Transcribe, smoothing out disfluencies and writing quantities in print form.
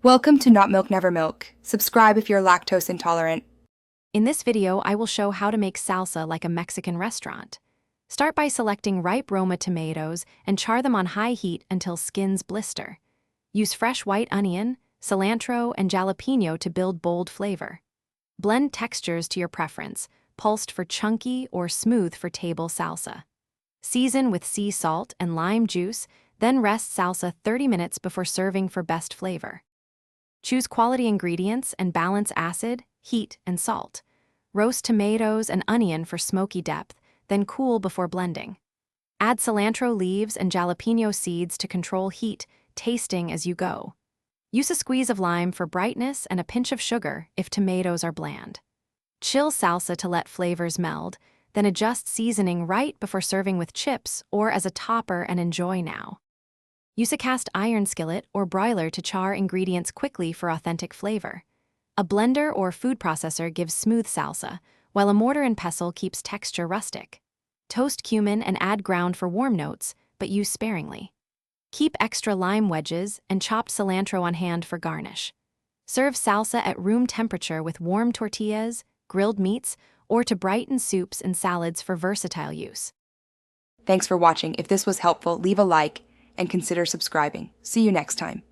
Welcome to Not Milk Never Milk. Subscribe if you're lactose intolerant. In this video, I will show how to make salsa like a Mexican restaurant. Start by selecting ripe Roma tomatoes and char them on high heat until skins blister. Use fresh white onion, cilantro, and jalapeno to build bold flavor. Blend textures to your preference, pulsed for chunky or smooth for table salsa. Season with sea salt and lime juice, then rest salsa 30 minutes before serving for best flavor. Choose quality ingredients and balance acid, heat, and salt. Roast tomatoes and onion for smoky depth, then cool before blending. Add cilantro leaves and jalapeno seeds to control heat, tasting as you go. Use a squeeze of lime for brightness and a pinch of sugar if tomatoes are bland. Chill salsa to let flavors meld, then adjust seasoning right before serving with chips or as a topper and enjoy now. Use a cast iron skillet or broiler to char ingredients quickly for authentic flavor. A blender or food processor gives smooth salsa, while a mortar and pestle keeps texture rustic. Toast cumin and add ground for warm notes, but use sparingly. Keep extra lime wedges and chopped cilantro on hand for garnish. Serve salsa at room temperature with warm tortillas, grilled meats, or to brighten soups and salads for versatile use. Thanks for watching. If this was helpful, leave a like and consider subscribing. See you next time.